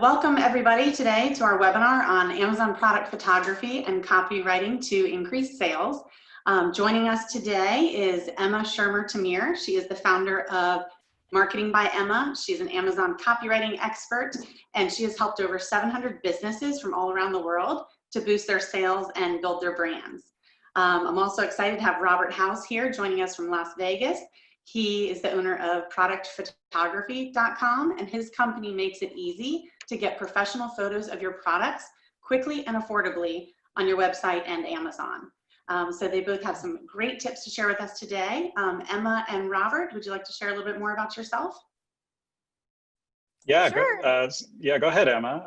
Welcome everybody today to our webinar on Amazon product photography and copywriting to increase sales. Joining us today is Emma Shermer-Tamir. She is the founder of Marketing by Emma. She's an Amazon copywriting expert, and she has helped over 700 businesses from all around the world to boost their sales and build their brands. I'm also excited to have Robert House here joining us from Las Vegas. He is the owner of productphotography.com, and his company makes it easy to get professional photos of your products quickly and affordably on your website and Amazon. So they both have some great tips to share with us today. Emma and Robert, would you like to share a little bit more about yourself? Yeah, sure. Go ahead, Emma.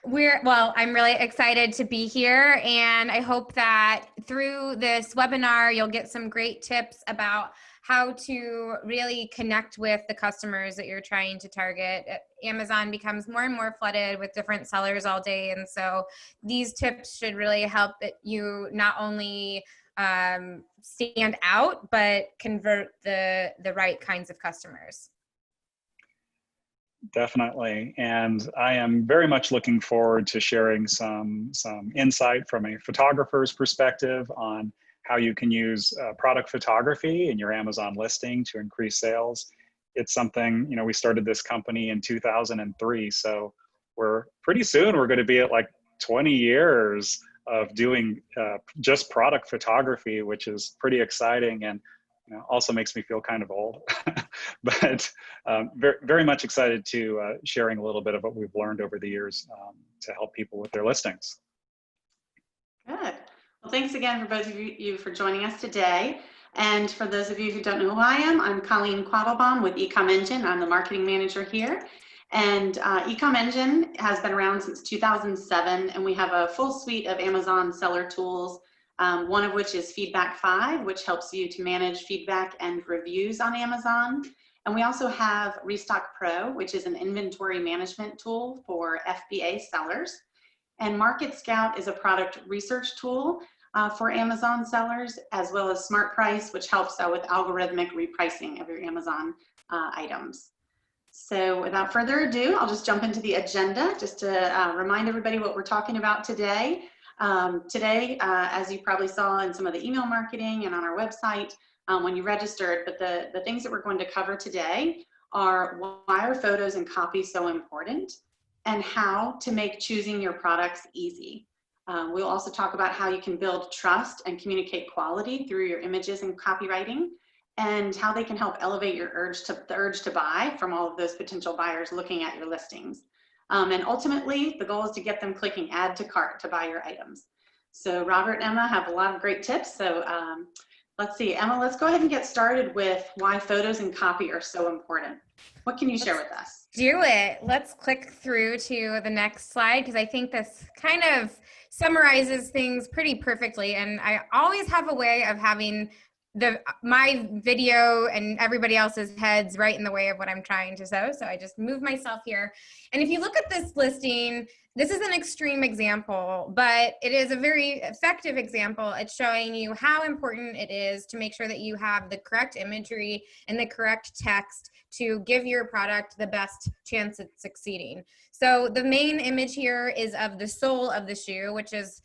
I'm really excited to be here, and I hope that through this webinar, you'll get some great tips about how to really connect with the customers that you're trying to target. Amazon becomes more and more flooded with different sellers all day, and so these tips should really help you not only stand out, but convert the right kinds of customers. Definitely, and I am very much looking forward to sharing some insight from a photographer's perspective on how you can use product photography in your Amazon listing to increase sales. It's something, we started this company in 2003, so we're going to be at like 20 years of doing just product photography, which is pretty exciting and also makes me feel kind of old. But very, very much excited to sharing a little bit of what we've learned over the years to help people with their listings. Good. Well, thanks again for both of you for joining us today. And for those of you who don't know who I am, I'm Colleen Quattlebaum with eComEngine. I'm the marketing manager here. And eComEngine has been around since 2007, and we have a full suite of Amazon seller tools, one of which is Feedback 5, which helps you to manage feedback and reviews on Amazon. And we also have Restock Pro, which is an inventory management tool for FBA sellers. And Market Scout is a product research tool for Amazon sellers, as well as Smart Price, which helps with algorithmic repricing of your Amazon items. So without further ado, I'll just jump into the agenda just to remind everybody what we're talking about today. Today, as you probably saw in some of the email marketing and on our website when you registered, but the things that we're going to cover today are why are photos and copy so important, and how to make choosing your products easy. We'll also talk about how you can build trust and communicate quality through your images and copywriting, and how they can help elevate your urge to buy from all of those potential buyers looking at your listings. And ultimately, the goal is to get them clicking add to cart to buy your items. So Robert and Emma have a lot of great tips. So let's see, Emma, let's go ahead and get started with why photos and copy are so important. What can you share with us? Do it. Let's click through to the next slide, because I think this kind of summarizes things pretty perfectly. And I always have a way of having my video and everybody else's heads right in the way of what I'm trying to show. So I just move myself here. And if you look at this listing, this is an extreme example, but it is a very effective example at showing you how important it is to make sure that you have the correct imagery and the correct text to give your product the best chance at succeeding. So the main image here is of the sole of the shoe, which is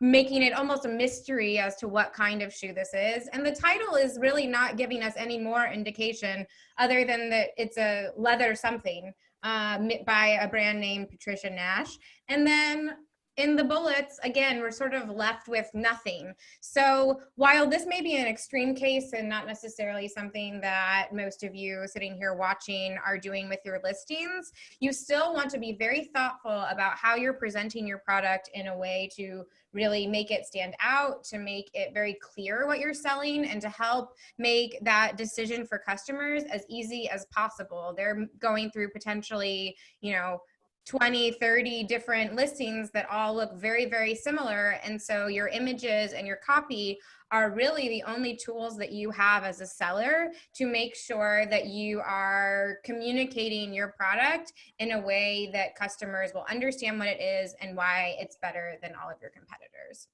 making it almost a mystery as to what kind of shoe this is. And the title is really not giving us any more indication other than that it's a leather something by a brand named Patricia Nash. And then in the bullets, again, we're sort of left with nothing. So while this may be an extreme case and not necessarily something that most of you sitting here watching are doing with your listings, you still want to be very thoughtful about how you're presenting your product in a way to really make it stand out, to make it very clear what you're selling, and to help make that decision for customers as easy as possible. They're going through potentially, 20, 30 different listings that all look very, very similar. And so your images and your copy are really the only tools that you have as a seller to make sure that you are communicating your product in a way that customers will understand what it is and why it's better than all of your competitors.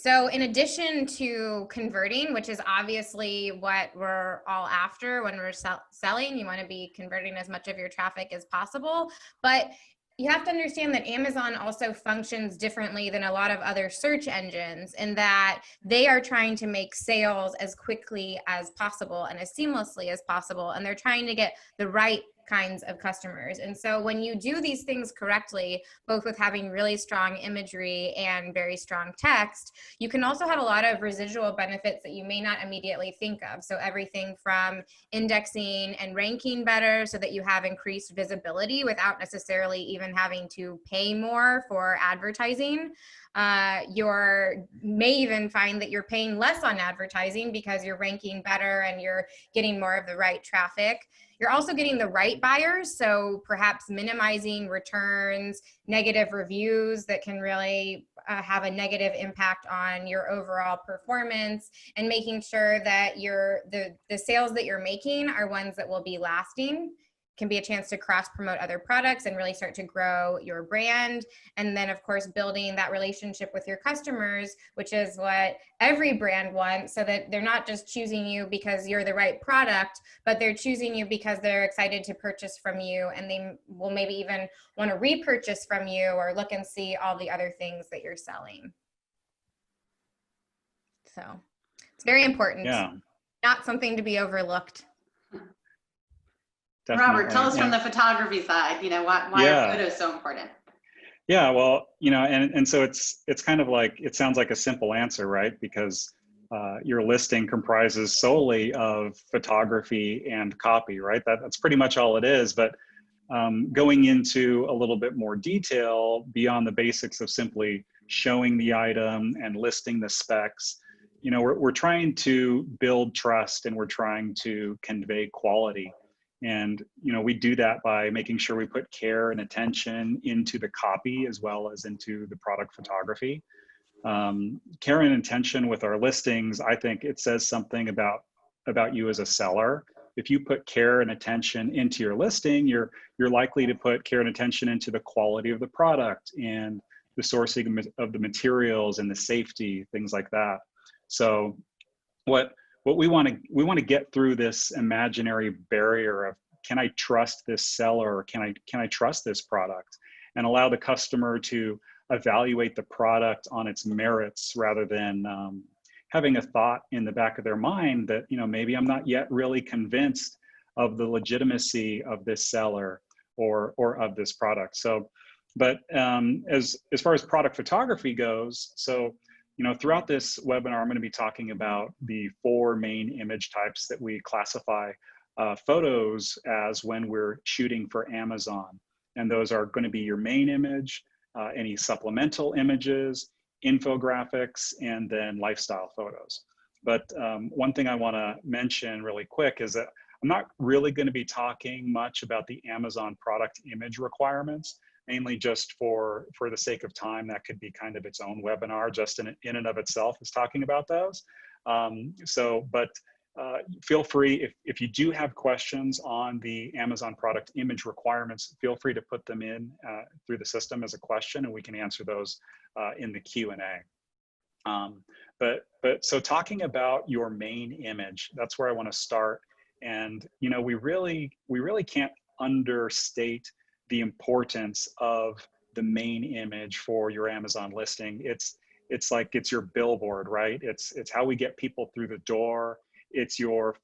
So in addition to converting, which is obviously what we're all after when we're selling, you want to be converting as much of your traffic as possible. But you have to understand that Amazon also functions differently than a lot of other search engines in that they are trying to make sales as quickly as possible and as seamlessly as possible. And they're trying to get the right kinds of customers. And so when you do these things correctly, both with having really strong imagery and very strong text, you can also have a lot of residual benefits that you may not immediately think of. So everything from indexing and ranking better so that you have increased visibility without necessarily even having to pay more for advertising. You may even find that you're paying less on advertising because you're ranking better and you're getting more of the right traffic. You're also getting the right buyers, so perhaps minimizing returns, negative reviews that can really have a negative impact on your overall performance, and making sure that the sales that you're making are ones that will be lasting. Can be a chance to cross promote other products and really start to grow your brand. And then of course, building that relationship with your customers, which is what every brand wants, so that they're not just choosing you because you're the right product, but they're choosing you because they're excited to purchase from you, and they will maybe even want to repurchase from you or look and see all the other things that you're selling. So it's very important. Yeah. Not something to be overlooked. Definitely. Robert, tell us from the photography side, why are photos so important? Yeah, well, and so it's kind of like, it sounds like a simple answer, right? Because your listing comprises solely of photography and copy, right? That's pretty much all it is. But going into a little bit more detail beyond the basics of simply showing the item and listing the specs, we're trying to build trust, and we're trying to convey quality. And, we do that by making sure we put care and attention into the copy as well as into the product photography. Care and attention with our listings, I think it says something about you as a seller. If you put care and attention into your listing, you're likely to put care and attention into the quality of the product and the sourcing of the materials and the safety, things like that. So what we want to get through this imaginary barrier of, can I trust this seller? Can I trust this product? And allow the customer to evaluate the product on its merits, rather than having a thought in the back of their mind that, maybe I'm not yet really convinced of the legitimacy of this seller or of this product. So, but as far as product photography goes, so throughout this webinar, I'm going to be talking about the 4 main image types that we classify photos as when we're shooting for Amazon. And those are going to be your main image, any supplemental images, infographics, and then lifestyle photos. But one thing I want to mention really quick is that I'm not really going to be talking much about the Amazon product image requirements, mainly just for the sake of time. That could be kind of its own webinar just in and of itself, is talking about those. Feel free, if you do have questions on the Amazon product image requirements, feel free to put them in through the system as a question, and we can answer those in the Q&A. So talking about your main image, that's where I want to start. And we really can't understate the importance of the main image for your Amazon listing. It's like it's your billboard, right? It's how we get people through the door. It's your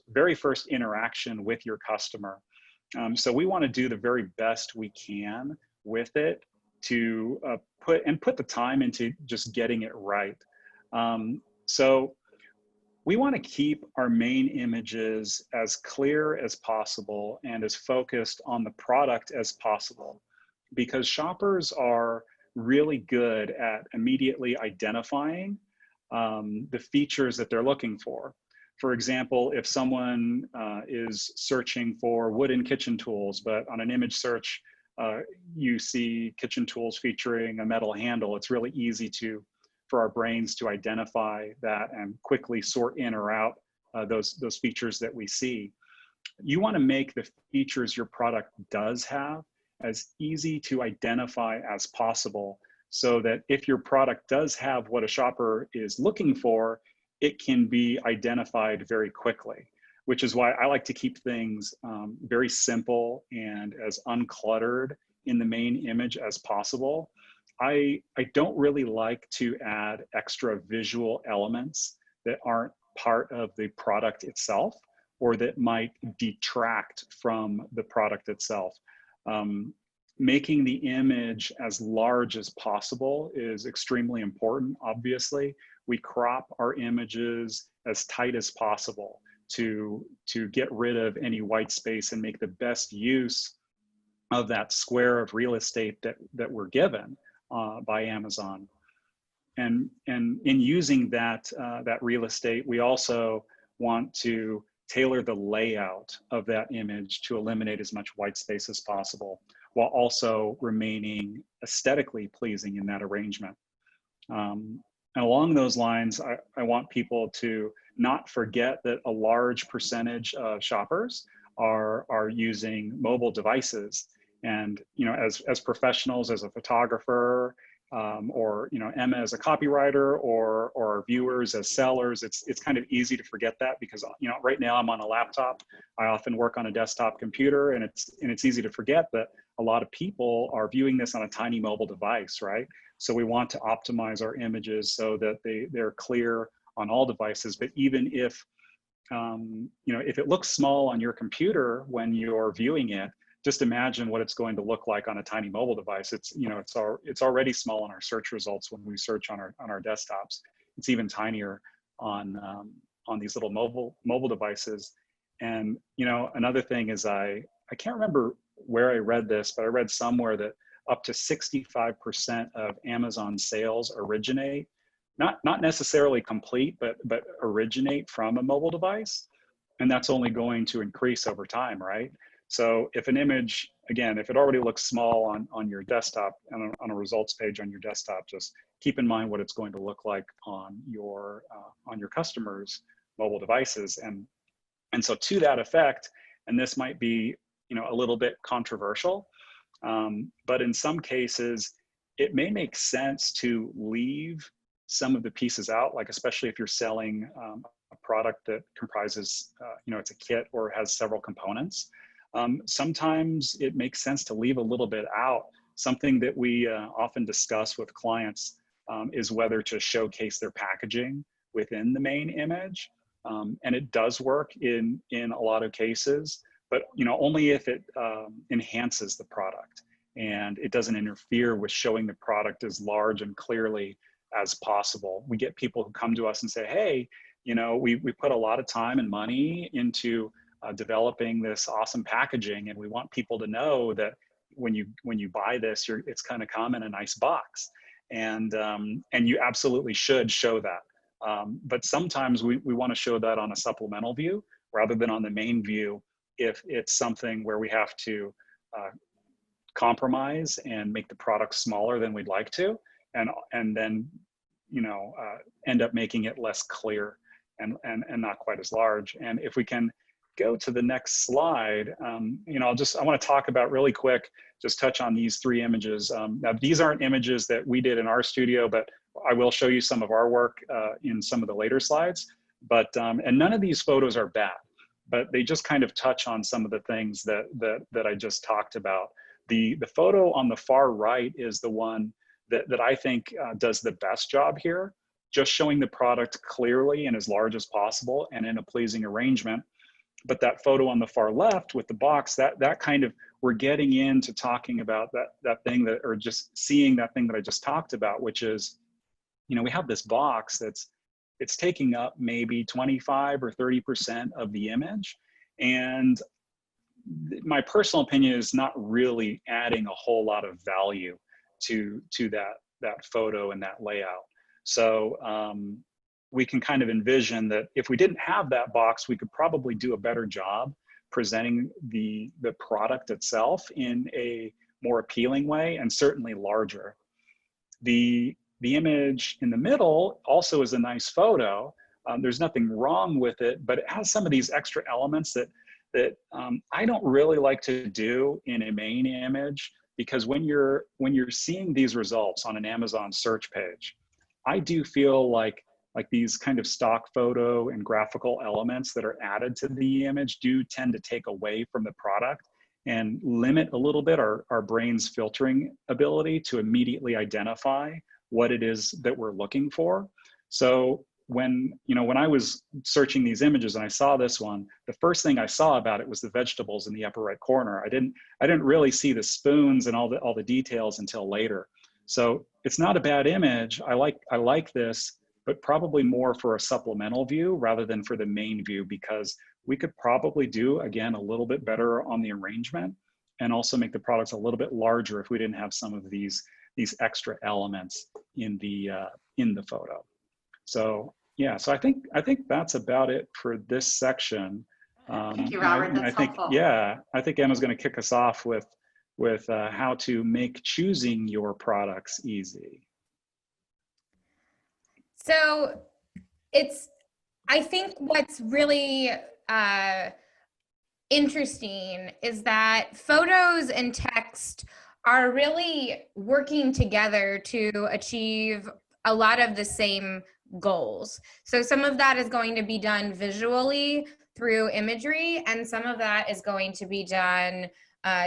very first interaction with your customer. So we want to do the very best we can with it to put the time into just getting it right. So we want to keep our main images as clear as possible and as focused on the product as possible, because shoppers are really good at immediately identifying the features that they're looking for. For example, if someone is searching for wooden kitchen tools, but on an image search, you see kitchen tools featuring a metal handle, it's really easy for our brains to identify that and quickly sort in or out those features that we see. You want to make the features your product does have as easy to identify as possible, so that if your product does have what a shopper is looking for, it can be identified very quickly, which is why I like to keep things very simple and as uncluttered in the main image as possible. I don't really like to add extra visual elements that aren't part of the product itself or that might detract from the product itself. Making the image as large as possible is extremely important. Obviously, we crop our images as tight as possible to get rid of any white space and make the best use of that square of real estate that we're given by Amazon. And in using that real estate, we also want to tailor the layout of that image to eliminate as much white space as possible, while also remaining aesthetically pleasing in that arrangement. And along those lines, I want people to not forget that a large percentage of shoppers are using mobile devices. And as professionals, as a photographer, or Emma as a copywriter, or our viewers as sellers, it's kind of easy to forget that, because right now I'm on a laptop. I often work on a desktop computer, and it's easy to forget that a lot of people are viewing this on a tiny mobile device, right? So we want to optimize our images so that they're clear on all devices. But even if if it looks small on your computer when you're viewing it, just imagine what it's going to look like on a tiny mobile device. It's already small in our search results when we search on our desktops. It's even tinier on these little mobile devices. And another thing is I can't remember where I read this, but I read somewhere that up to 65% of Amazon sales originate, not necessarily complete, but originate from a mobile device. And that's only going to increase over time, right? So if an image, again, if it already looks small on your desktop, on a results page on your desktop, just keep in mind what it's going to look like on your customers' mobile devices. And so to that effect, and this might be a little bit controversial, but in some cases, it may make sense to leave some of the pieces out, like especially if you're selling a product that comprises, it's a kit or has several components. Sometimes it makes sense to leave a little bit out. Something that we often discuss with clients is whether to showcase their packaging within the main image. And it does work in a lot of cases, but only if it enhances the product and it doesn't interfere with showing the product as large and clearly as possible. We get people who come to us and say, hey, we put a lot of time and money into developing this awesome packaging, and we want people to know that when you buy this, it's going to come in a nice box, and you absolutely should show that. But sometimes we want to show that on a supplemental view rather than on the main view if it's something where we have to compromise and make the product smaller than we'd like to, and then end up making it less clear and not quite as large. And if we can go to the next slide, I want to talk about really quick, just touch on these three images. Now, these aren't images that we did in our studio, but I will show you some of our work in some of the later slides. But and none of these photos are bad, but they just kind of touch on some of the things that I just talked about. The photo on the far right is the one that I think does the best job here, just showing the product clearly and as large as possible and in a pleasing arrangement. But that photo on the far left with the box, that kind of, we're getting into talking about that thing that, or just seeing that thing that I just talked about, which is, we have this box it's taking up maybe 25 or 30% of the image. And my personal opinion is not really adding a whole lot of value to that photo and that layout. So we can kind of envision that if we didn't have that box, we could probably do a better job presenting the product itself in a more appealing way, and certainly larger. The image in the middle also is a nice photo. There's nothing wrong with it, but it has some of these extra elements that I don't really like to do in a main image. because when you're seeing these results on an Amazon search page, I do feel like these kind of stock photo and graphical elements that are added to the image do tend to take away from the product and limit a little bit our brain's filtering ability to immediately identify what it is that we're looking for. So when I was searching these images and I saw this one, the first thing I saw about it was the vegetables in the upper right corner. I didn't really see the spoons and all the details until later. So it's not a bad image. I like this, but probably more for a supplemental view rather than for the main view, because we could probably do, again, a little bit better on the arrangement and also make the products a little bit larger if we didn't have some of these extra elements in the photo. So yeah, so I think that's about it for this section. Thank you, Robert. That's helpful. Yeah, I think Emma's going to kick us off with how to make choosing your products easy. So I think what's really interesting is that photos and text are really working together to achieve a lot of the same goals. So some of that is going to be done visually through imagery, and some of that is going to be done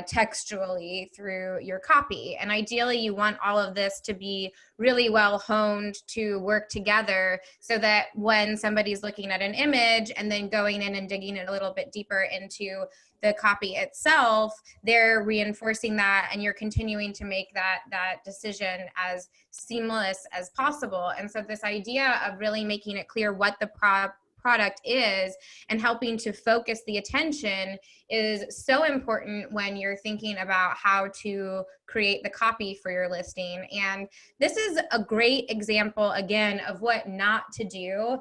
textually through your copy. And ideally, you want all of this to be really well honed to work together so that when somebody's looking at an image and then going in and digging it a little bit deeper into the copy itself, they're reinforcing that and you're continuing to make that decision as seamless as possible. And so this idea of really making it clear what the product is and helping to focus the attention is so important when you're thinking about how to create the copy for your listing. And this is a great example, again, of what not to do.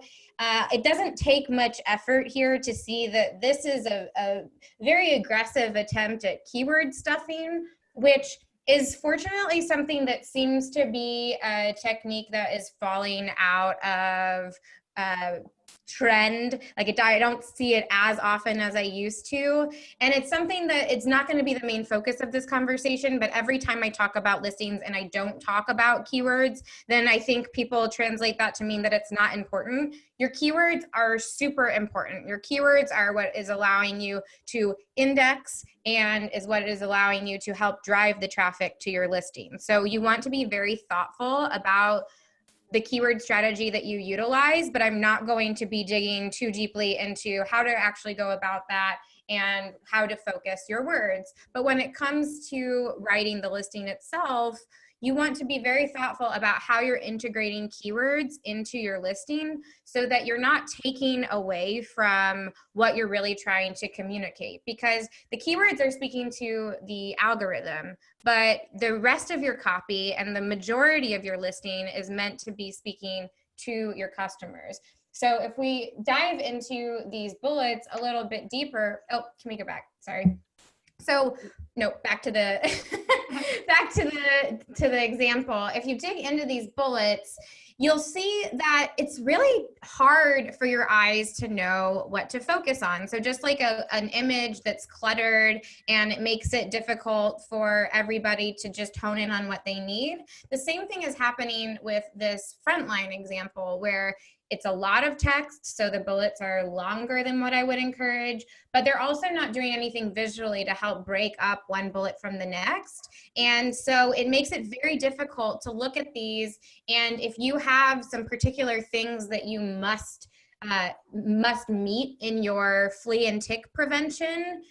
It doesn't take much effort here to see that this is a very aggressive attempt at keyword stuffing, which is fortunately something that seems to be a technique that is falling out of trend. Like I don't see it as often as I used to. And it's something that it's not going to be the main focus of this conversation, but every time I talk about listings and I don't talk about keywords, then I think people translate that to mean that it's not important. Your keywords are super important. Your keywords are what is allowing you to index and is what is allowing you to help drive the traffic to your listing. So you want to be very thoughtful about the keyword strategy that you utilize, but I'm not going to be digging too deeply into how to actually go about that and how to focus your words. But when it comes to writing the listing itself, you want to be very thoughtful about how you're integrating keywords into your listing so that you're not taking away from what you're really trying to communicate, because the keywords are speaking to the algorithm, but the rest of your copy and the majority of your listing is meant to be speaking to your customers. So if we dive into these bullets a little bit deeper, oh, can we go back? Sorry. So no, back to the to the example. If you dig into these bullets, you'll see that it's really hard for your eyes to know what to focus on. So just like an image that's cluttered and it makes it difficult for everybody to just hone in on what they need, the same thing is happening with this frontline example where it's a lot of text, so the bullets are longer than what I would encourage, but they're also not doing anything visually to help break up one bullet from the next. And so it makes it very difficult to look at these. And if you have some particular things that you must meet in your flea and tick prevention,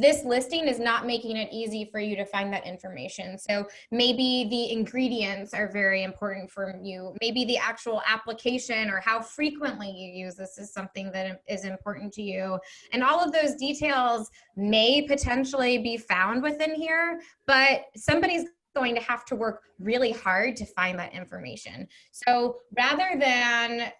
this listing is not making it easy for you to find that information. So maybe the ingredients are very important for you. Maybe the actual application or how frequently you use this is something that is important to you. And all of those details may potentially be found within here, but somebody's going to have to work really hard to find that information. So rather than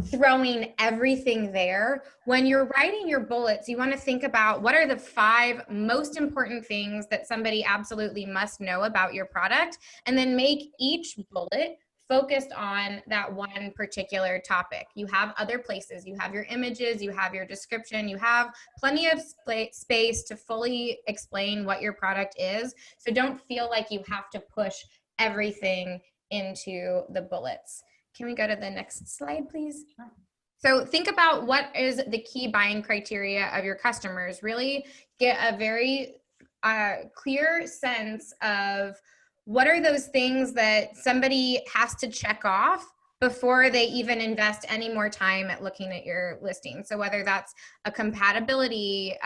throwing everything there, when you're writing your bullets, you want to think about what are the 5 most important things that somebody absolutely must know about your product, and then make each bullet focused on that one particular topic. You have other places, you have your images, you have your description, you have plenty of space to fully explain what your product is. So don't feel like you have to push everything into the bullets. Can we go to the next slide, please? So think about what is the key buying criteria of your customers. Really get a very clear sense of what are those things that somebody has to check off before they even invest any more time at looking at your listing. So whether that's a compatibility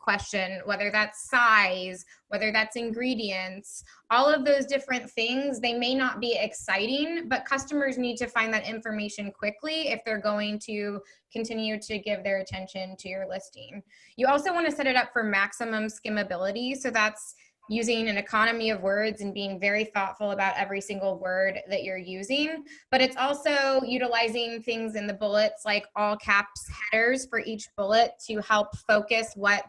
question, whether that's size, whether that's ingredients, all of those different things, they may not be exciting, but customers need to find that information quickly if they're going to continue to give their attention to your listing. You also want to set it up for maximum skimmability. So that's using an economy of words and being very thoughtful about every single word that you're using. But it's also utilizing things in the bullets like all caps headers for each bullet to help focus what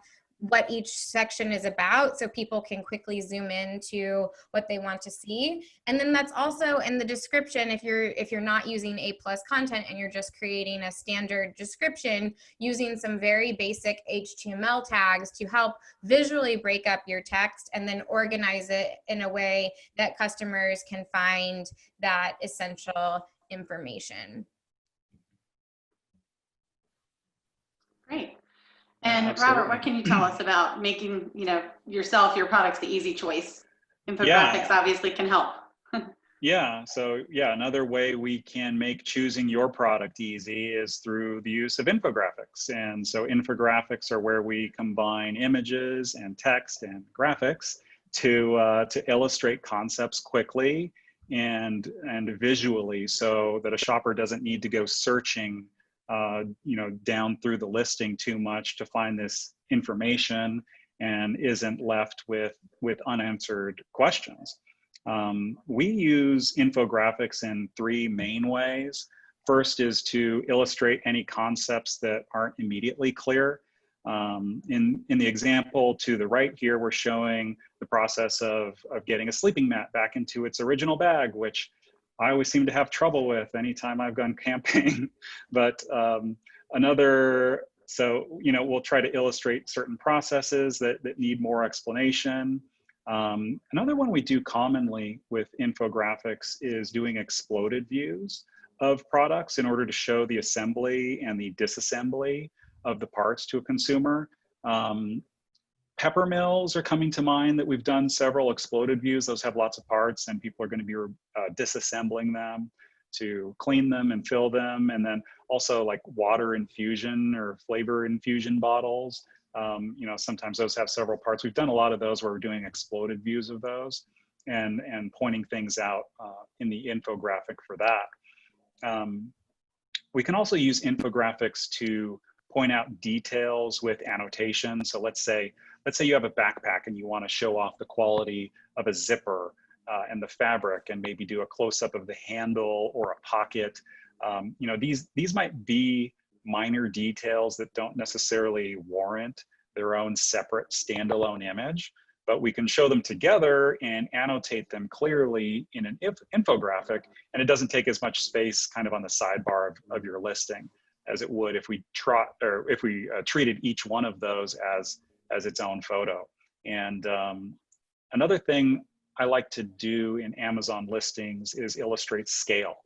each section is about, so people can quickly zoom in to what they want to see. And then that's also in the description. If you're not using A+ content and you're just creating a standard description, using some very basic HTML tags to help visually break up your text and then organize it in a way that customers can find that essential information. Great. And Robert, what can you tell us about making, yourself, your products the easy choice? Infographics obviously can help. So another way we can make choosing your product easy is through the use of infographics. And so infographics are where we combine images and text and graphics to illustrate concepts quickly and visually, so that a shopper doesn't need to go searching down through the listing too much to find this information and isn't left with unanswered questions. We use infographics in three main ways. First is to illustrate any concepts that aren't immediately clear. In the example to the right here, we're showing the process of getting a sleeping mat back into its original bag, which I always seem to have trouble with anytime I've gone camping. But we'll try to illustrate certain processes that need more explanation. Another one we do commonly with infographics is doing exploded views of products in order to show the assembly and the disassembly of the parts to a consumer. Pepper mills are coming to mind that we've done several exploded views. Those have lots of parts and people are going to be disassembling them to clean them and fill them. And then also like water infusion or flavor infusion bottles. Sometimes those have several parts. We've done a lot of those where we're doing exploded views of those and pointing things out in the infographic for that. We can also use infographics to point out details with annotation. So let's say you have a backpack and you want to show off the quality of a zipper and the fabric, and maybe do a close-up of the handle or a pocket. These might be minor details that don't necessarily warrant their own separate standalone image, but we can show them together and annotate them clearly in an infographic, and it doesn't take as much space kind of on the sidebar of your listing as it would if we treated each one of those as its own photo. And another thing I like to do in Amazon listings is illustrate scale.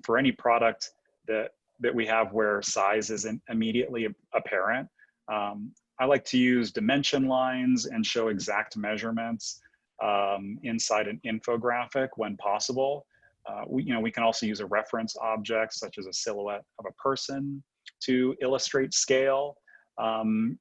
For any product that we have where size isn't immediately apparent, I like to use dimension lines and show exact measurements inside an infographic when possible. We can also use a reference object such as a silhouette of a person to illustrate scale. And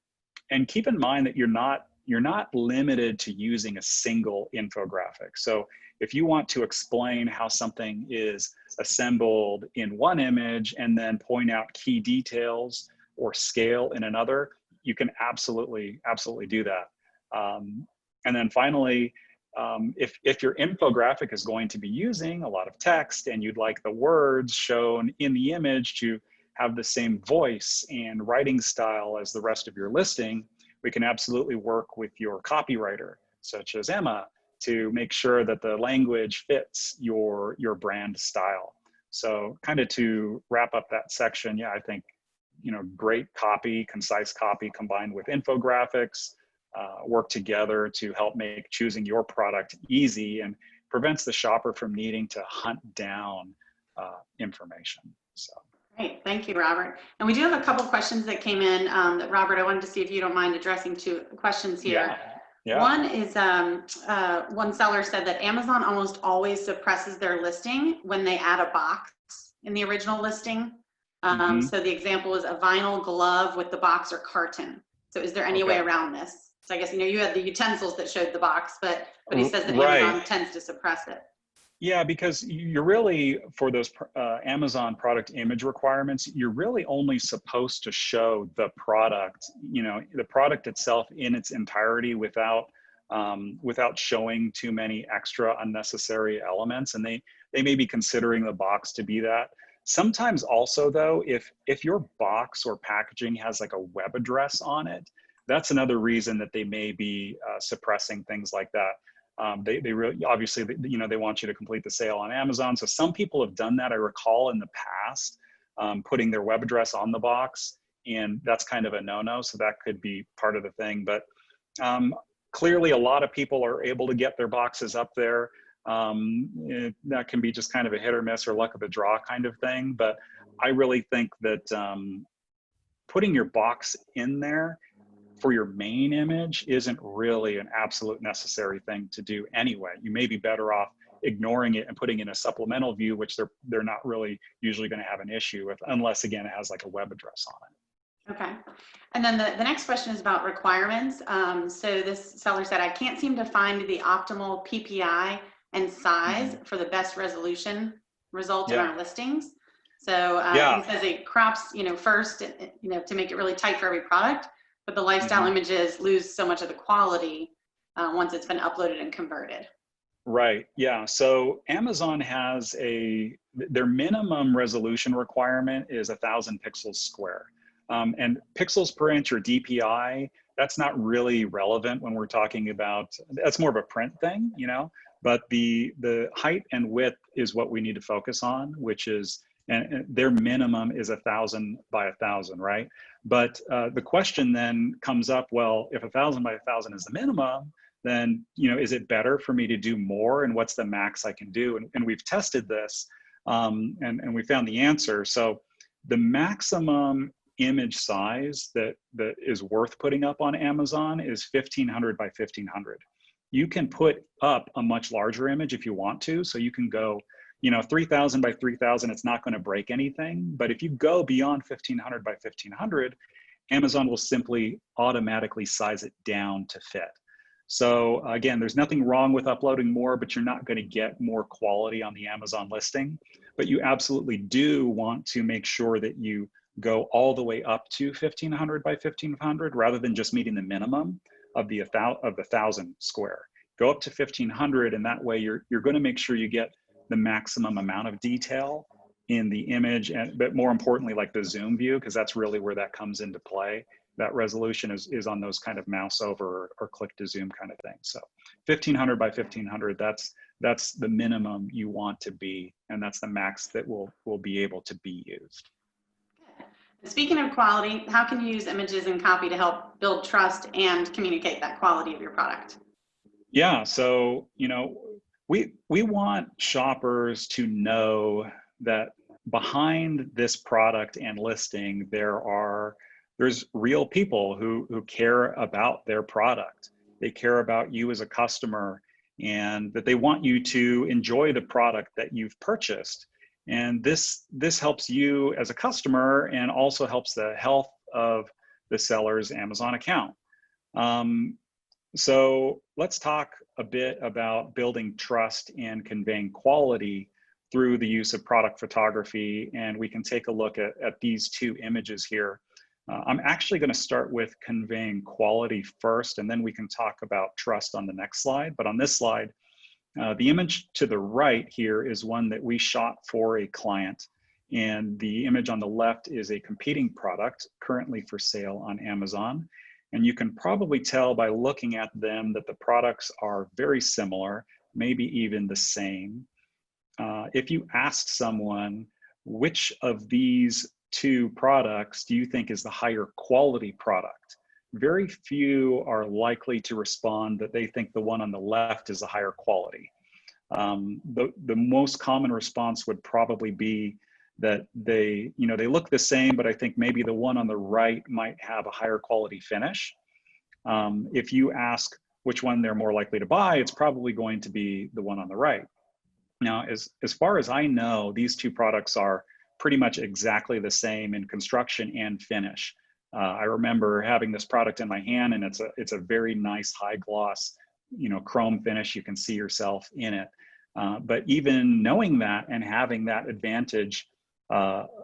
keep in mind that you're not limited to using a single infographic. So if you want to explain how something is assembled in one image and then point out key details or scale in another, you can absolutely do that. And then finally, if your infographic is going to be using a lot of text and you'd like the words shown in the image to have the same voice and writing style as the rest of your listing, we can absolutely work with your copywriter, such as Emma, to make sure that the language fits your brand style. So kind of to wrap up that section, yeah, I think, great copy, concise copy combined with infographics work together to help make choosing your product easy and prevents the shopper from needing to hunt down information. So. Great, thank you, Robert. And we do have a couple questions that came in that, Robert, I wanted to see if you don't mind addressing two questions here. Yeah. One is, one seller said that Amazon almost always suppresses their listing when they add a box in the original listing. So the example is a vinyl glove with the box or carton. So is there any way around this? So I guess, you had the utensils that showed the box, but he says that Amazon tends to suppress it. Yeah, because you're really, for those Amazon product image requirements, you're really only supposed to show the product, the product itself in its entirety without showing too many extra unnecessary elements. And they may be considering the box to be that. Sometimes also though, if your box or packaging has like a web address on it, that's another reason that they may be suppressing things like that. They really, obviously, they want you to complete the sale on Amazon. So some people have done that. I recall in the past, putting their web address on the box, and that's kind of a no-no. So that could be part of the thing. But clearly a lot of people are able to get their boxes up there. That can be just kind of a hit or miss or luck of the draw kind of thing. But I really think that putting your box in there for your main image isn't really an absolute necessary thing to do anyway. You may be better off ignoring it and putting in a supplemental view, which they're not really usually going to have an issue with, unless again it has like a web address on it. Okay. And then the next question is about requirements. So this seller said, I can't seem to find the optimal PPI and size for the best resolution result in our listings. So he says it crops, first, to make it really tight for every product. But the lifestyle images lose so much of the quality once it's been uploaded and converted. Right, yeah. So Amazon has their minimum resolution requirement is 1,000 pixels square. And pixels per inch or DPI, that's not really relevant when we're talking about, that's more of a print thing, but the height and width is what we need to focus on, which is, and their minimum is 1,000 by 1,000, right? But the question then comes up, well, if 1,000 by 1,000 is the minimum, then is it better for me to do more, and what's the max I can do? And we've tested this, and we found the answer. So the maximum image size that is worth putting up on Amazon is 1,500 by 1,500. You can put up a much larger image if you want to, so you can go 3,000 by 3,000, it's not going to break anything. But if you go beyond 1,500 by 1,500, Amazon will simply automatically size it down to fit. So again, there's nothing wrong with uploading more, but you're not going to get more quality on the Amazon listing. But you absolutely do want to make sure that you go all the way up to 1,500 by 1,500 rather than just meeting the minimum of the 1,000 square. Go up to 1,500, and that way you're going to make sure you get the maximum amount of detail in the image, but more importantly, like the zoom view, because that's really where that comes into play. That resolution is on those kind of mouse over or click to zoom kind of thing. So 1,500 by 1,500, that's the minimum you want to be, and that's the max that will be able to be used. Speaking of quality, how can you use images and copy to help build trust and communicate that quality of your product? Yeah, so we want shoppers to know that behind this product and listing, there's real people who care about their product. They care about you as a customer, and that they want you to enjoy the product that you've purchased. And this helps you as a customer and also helps the health of the seller's Amazon account. So let's talk a bit about building trust and conveying quality through the use of product photography. And we can take a look at these two images here. I'm actually going to start with conveying quality first, and then we can talk about trust on the next slide. But on this slide, the image to the right here is one that we shot for a client. And the image on the left is a competing product currently for sale on Amazon. And you can probably tell by looking at them that the products are very similar, maybe even the same. If you ask someone, which of these two products do you think is the higher quality product? Very few are likely to respond that they think the one on the left is a higher quality. The most common response would probably be that they look the same, but I think maybe the one on the right might have a higher quality finish. If you ask which one they're more likely to buy, it's probably going to be the one on the right. Now, as far as I know, these two products are pretty much exactly the same in construction and finish. I remember having this product in my hand, and it's a very nice high gloss, chrome finish. You can see yourself in it. But even knowing that and having that advantage,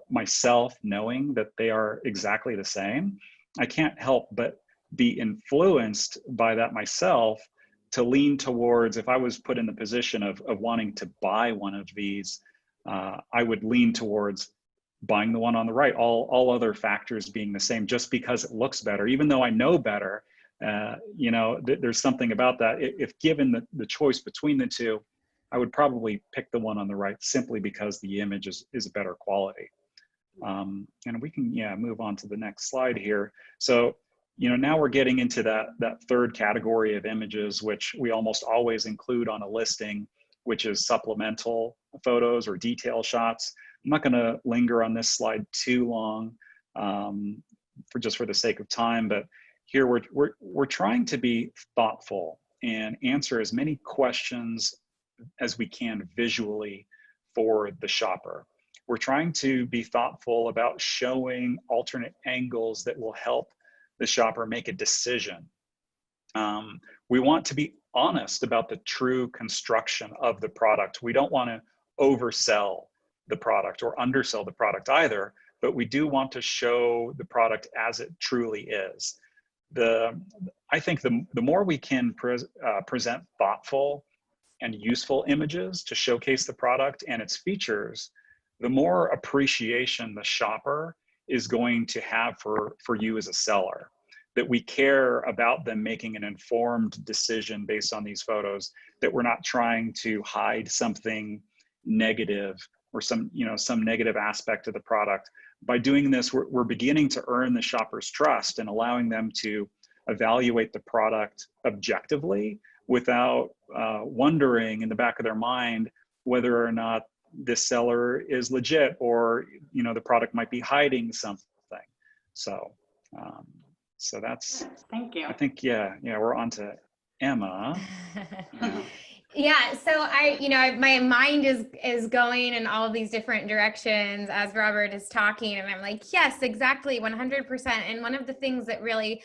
myself knowing that they are exactly the same, I can't help but be influenced by that myself to lean towards, if I was put in the position of wanting to buy one of these, I would lean towards buying the one on the right, all other factors being the same, just because it looks better, even though I know better. There's something about that. If given the choice between the two, I would probably pick the one on the right simply because the image is better quality. And we can, move on to the next slide here. So, now we're getting into that third category of images, which we almost always include on a listing, which is supplemental photos or detail shots. I'm not going to linger on this slide too long, for the sake of time, but here we're trying to be thoughtful and answer as many questions as we can visually for the shopper. We're trying to be thoughtful about showing alternate angles that will help the shopper make a decision. We want to be honest about the true construction of the product. We don't want to oversell the product or undersell the product either, but we do want to show the product as it truly is. I think the more we can present thoughtful and useful images to showcase the product and its features, the more appreciation the shopper is going to have for you as a seller, that we care about them making an informed decision based on these photos, that we're not trying to hide something negative or some negative aspect of the product. By doing this, we're beginning to earn the shopper's trust and allowing them to evaluate the product objectively without wondering in the back of their mind whether or not this seller is legit, or the product might be hiding something. So that's, thank you. I think, we're on to Emma. Yeah, so my mind is going in all of these different directions as Robert is talking, and I'm like, yes, exactly, 100%. And one of the things that really,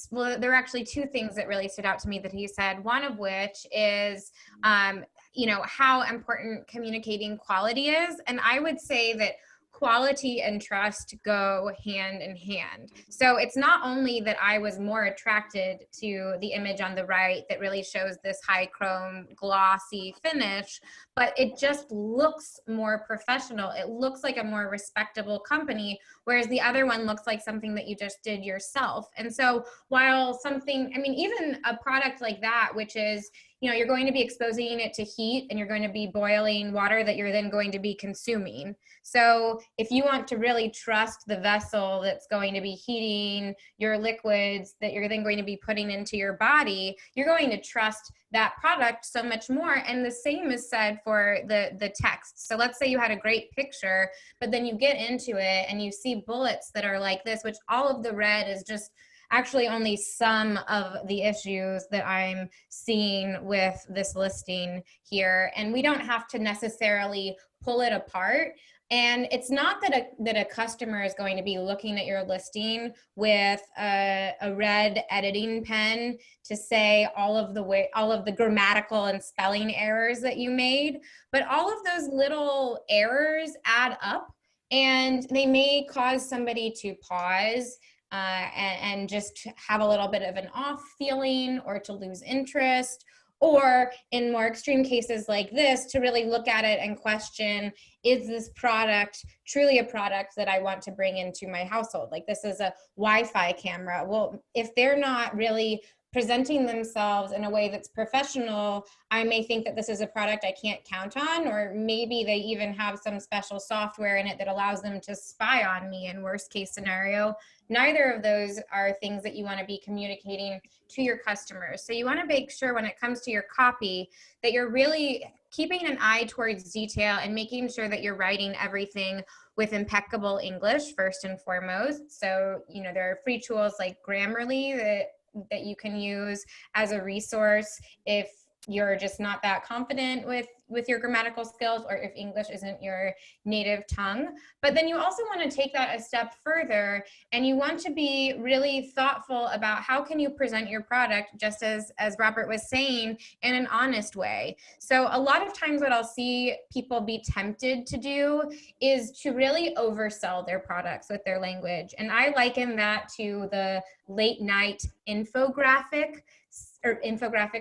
well, there were actually two things that really stood out to me that he said, one of which is, how important communicating quality is. And I would say that quality and trust go hand in hand. So it's not only that I was more attracted to the image on the right that really shows this high chrome glossy finish, but it just looks more professional. It looks like a more respectable company, whereas the other one looks like something that you just did yourself. And so while even a product like that, which is, you're going to be exposing it to heat and you're going to be boiling water that you're then going to be consuming. So if you want to really trust the vessel that's going to be heating your liquids that you're then going to be putting into your body, you're going to trust that product so much more. And the same is said for the text. So let's say you had a great picture, but then you get into it and you see bullets that are like this, which all of the red is just actually only some of the issues that I'm seeing with this listing here. And we don't have to necessarily pull it apart. And it's not that a customer is going to be looking at your listing with a red editing pen to say all of the grammatical and spelling errors that you made, but all of those little errors add up, and they may cause somebody to pause and just have a little bit of an off feeling, or to lose interest, Or in more extreme cases like this, to really look at it and question, is this product truly a product that I want to bring into my household? Like, this is a Wi-Fi camera. Well, if they're not really presenting themselves in a way that's professional, I may think that this is a product I can't count on, or maybe they even have some special software in it that allows them to spy on me in worst case scenario. Neither of those are things that you want to be communicating to your customers. So you want to make sure when it comes to your copy that you're really keeping an eye towards detail and making sure that you're writing everything with impeccable English first and foremost. So, you know, there are free tools like Grammarly that you can use as a resource if you're just not that confident with your grammatical skills, or if English isn't your native tongue. But then you also want to take that a step further, and you want to be really thoughtful about how can you present your product, just as Robert was saying, in an honest way. So a lot of times what I'll see people be tempted to do is to really oversell their products with their language. And I liken that to the late night infographic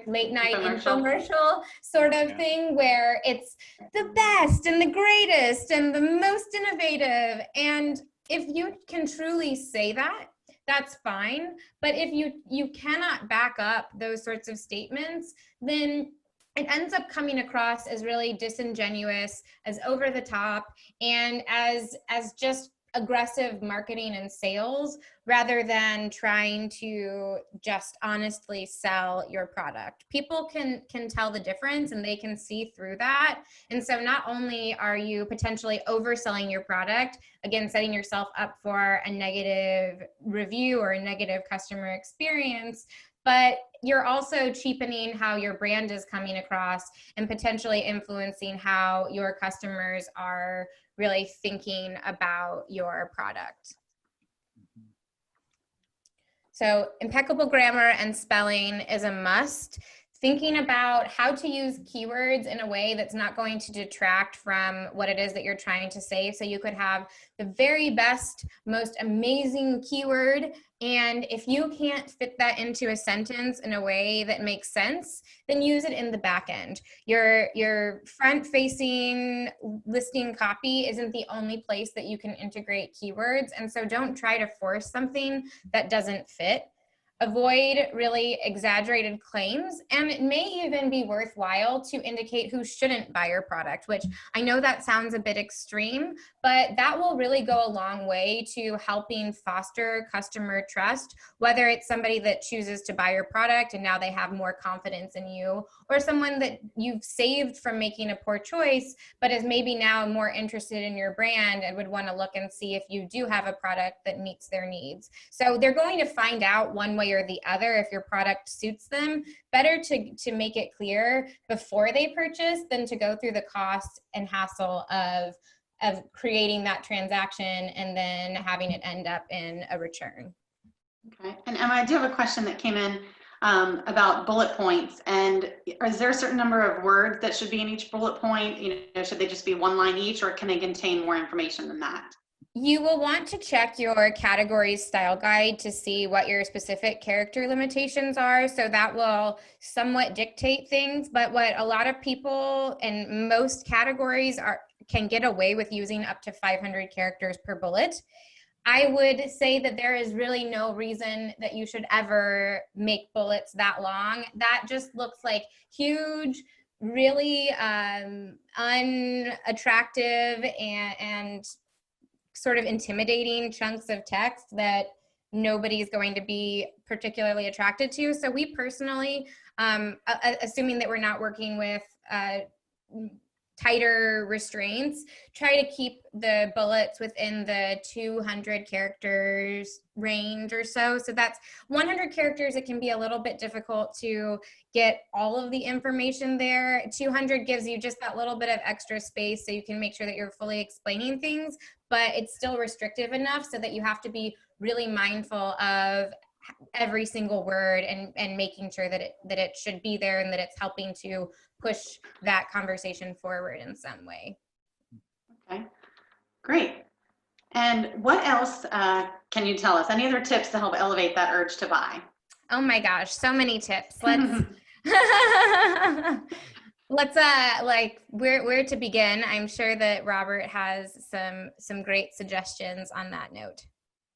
late night infomercial sort of thing, where it's the best and the greatest and the most innovative. And if you can truly say that, that's fine. But if you cannot back up those sorts of statements, then it ends up coming across as really disingenuous, as over the top, and as just aggressive marketing and sales, rather than trying to just honestly sell your product. People can tell the difference, and they can see through that. And so not only are you potentially overselling your product, again, setting yourself up for a negative review or a negative customer experience, but you're also cheapening how your brand is coming across and potentially influencing how your customers are really thinking about your product. So impeccable grammar and spelling is a must. Thinking about how to use keywords in a way that's not going to detract from what it is that you're trying to say. So you could have the very best, most amazing keyword, and if you can't fit that into a sentence in a way that makes sense, then use it in the back end. Your front-facing listing copy isn't the only place that you can integrate keywords, and so don't try to force something that doesn't fit. Avoid really exaggerated claims, and it may even be worthwhile to indicate who shouldn't buy your product, which I know that sounds a bit extreme, but that will really go a long way to helping foster customer trust, whether it's somebody that chooses to buy your product and now they have more confidence in you, or someone that you've saved from making a poor choice, but is maybe now more interested in your brand and would want to look and see if you do have a product that meets their needs. So they're going to find out one way or the other if your product suits them. Better to make it clear before they purchase than to go through the cost and hassle of creating that transaction and then having it end up in a return. Okay, and Emma, I do have a question that came in about bullet points. And is there a certain number of words that should be in each bullet point? You know, should they just be one line each, or can they contain more information than that? You will want to check your categories style guide to see what your specific character limitations are. So that will somewhat dictate things, but what a lot of people in most categories can get away with using up to 500 characters per bullet. I would say that there is really no reason that you should ever make bullets that long. That just looks like huge, really unattractive and sort of intimidating chunks of text that nobody's going to be particularly attracted to. So we personally, assuming that we're not working with tighter restraints, try to keep the bullets within the 200 characters range or so. So that's 100 characters. It can be a little bit difficult to get all of the information there. 200 gives you just that little bit of extra space so you can make sure that you're fully explaining things, but it's still restrictive enough so that you have to be really mindful of every single word and making sure that it should be there and that it's helping to push that conversation forward in some way. Okay, great. And what else can you tell us? Any other tips to help elevate that urge to buy? Oh my gosh, so many tips. Let's like where to begin. I'm sure that Robert has some great suggestions on that note.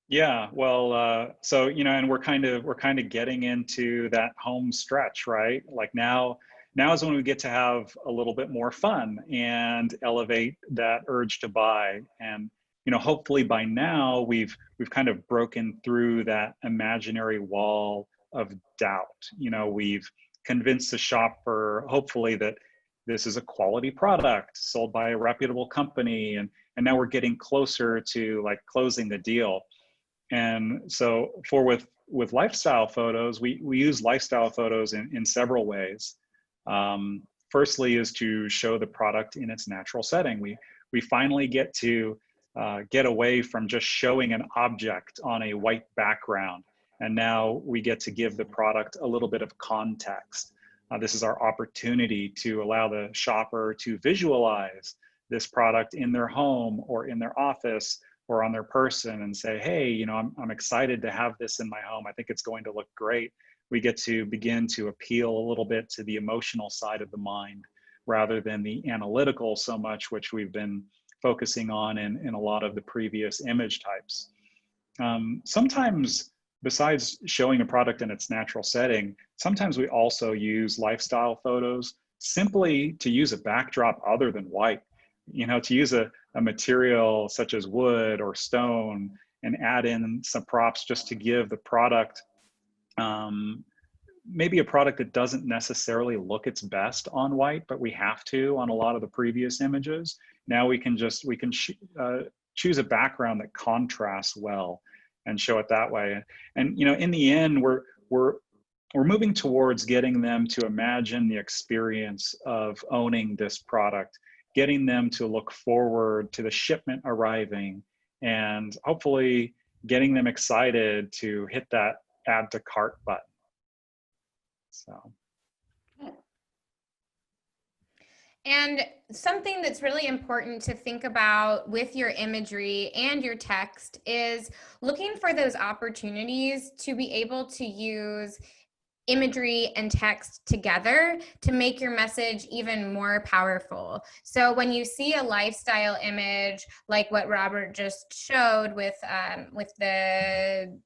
Yeah, well, so and we're kind of getting into that home stretch, right? Like now is when we get to have a little bit more fun and elevate that urge to buy. And hopefully by now we've kind of broken through that imaginary wall of doubt. We've convinced the shopper, hopefully, that this is a quality product sold by a reputable company, and now we're getting closer to like closing the deal. And so with lifestyle photos, we use lifestyle photos in several ways. Firstly is to show the product in its natural setting. We finally get to get away from just showing an object on a white background. And now we get to give the product a little bit of context. This is our opportunity to allow the shopper to visualize this product in their home or in their office or on their person and say, hey, I'm excited to have this in my home. I think it's going to look great. We get to begin to appeal a little bit to the emotional side of the mind rather than the analytical so much, which we've been focusing on in a lot of the previous image types. Sometimes, besides showing a product in its natural setting, sometimes we also use lifestyle photos simply to use a backdrop other than white. To use a material such as wood or stone and add in some props just to give the product maybe a product that doesn't necessarily look its best on white, but we have to on a lot of the previous images. Now we can choose a background that contrasts well and show it that way. And in the end, we're moving towards getting them to imagine the experience of owning this product, getting them to look forward to the shipment arriving, and hopefully getting them excited to hit that add to cart button. So. And something that's really important to think about with your imagery and your text is looking for those opportunities to be able to use imagery and text together to make your message even more powerful. So when you see a lifestyle image like what Robert just showed with the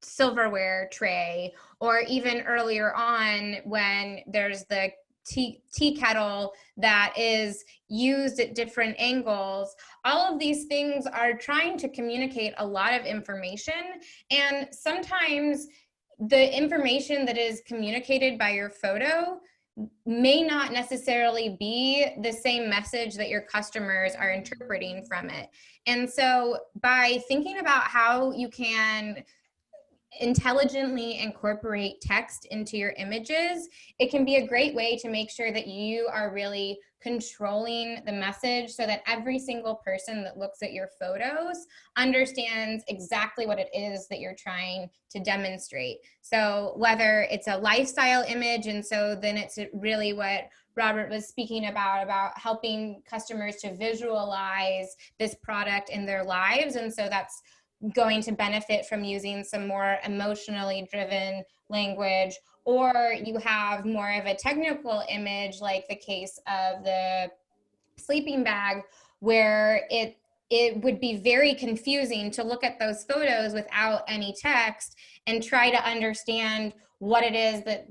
silverware tray, or even earlier on when there's the tea kettle that is used at different angles, all of these things are trying to communicate a lot of information. And sometimes the information that is communicated by your photo may not necessarily be the same message that your customers are interpreting from it. And so by thinking about how you can intelligently incorporate text into your images, it can be a great way to make sure that you are really controlling the message so that every single person that looks at your photos understands exactly what it is that you're trying to demonstrate. So whether it's a lifestyle image, and so then it's really what Robert was speaking about helping customers to visualize this product in their lives. And so that's going to benefit from using some more emotionally driven language, or you have more of a technical image like the case of the sleeping bag, where it would be very confusing to look at those photos without any text and try to understand what it is that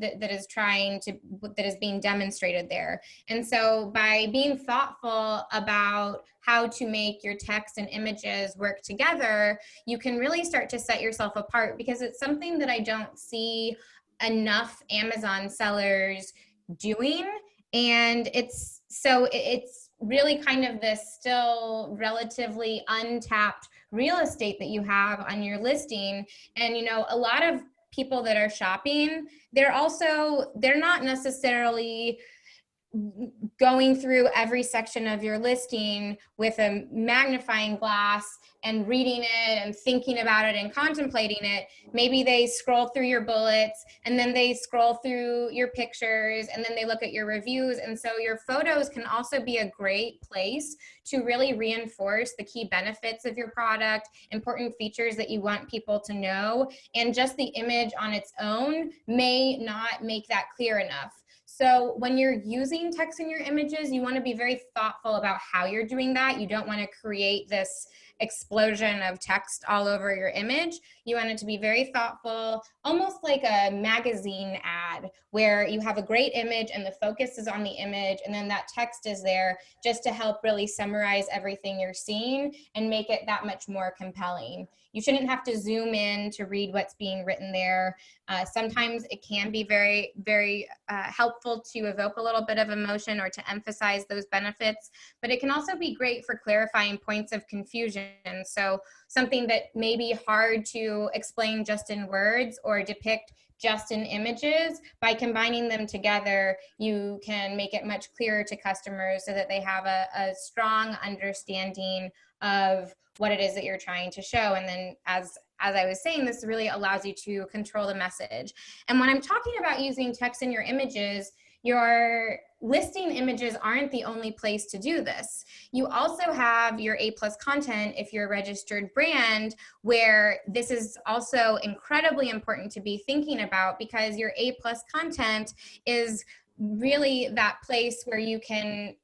is being demonstrated there. And so by being thoughtful about how to make your text and images work together, you can really start to set yourself apart, because it's something that I don't see enough Amazon sellers doing. And it's really kind of this still relatively untapped real estate that you have on your listing. And a lot of people that are shopping, they're not necessarily going through every section of your listing with a magnifying glass and reading it and thinking about it and contemplating it. Maybe they scroll through your bullets and then they scroll through your pictures and then they look at your reviews. And so your photos can also be a great place to really reinforce the key benefits of your product, important features that you want people to know, and just the image on its own may not make that clear enough. So when you're using text in your images, you want to be very thoughtful about how you're doing that. You don't want to create this explosion of text all over your image. You want it to be very thoughtful, almost like a magazine ad where you have a great image and the focus is on the image, and then that text is there just to help really summarize everything you're seeing and make it that much more compelling. You shouldn't have to zoom in to read what's being written there. Sometimes it can be very, very helpful to evoke a little bit of emotion or to emphasize those benefits, but it can also be great for clarifying points of confusion. So something that may be hard to explain just in words or depict just in images, by combining them together, you can make it much clearer to customers so that they have a strong understanding of what it is that you're trying to show. And then as I was saying, this really allows you to control the message. And when I'm talking about using text in your images, your listing images aren't the only place to do this. You also have your A+ content if you're a registered brand, where this is also incredibly important to be thinking about, because your A+ content is really that place where you can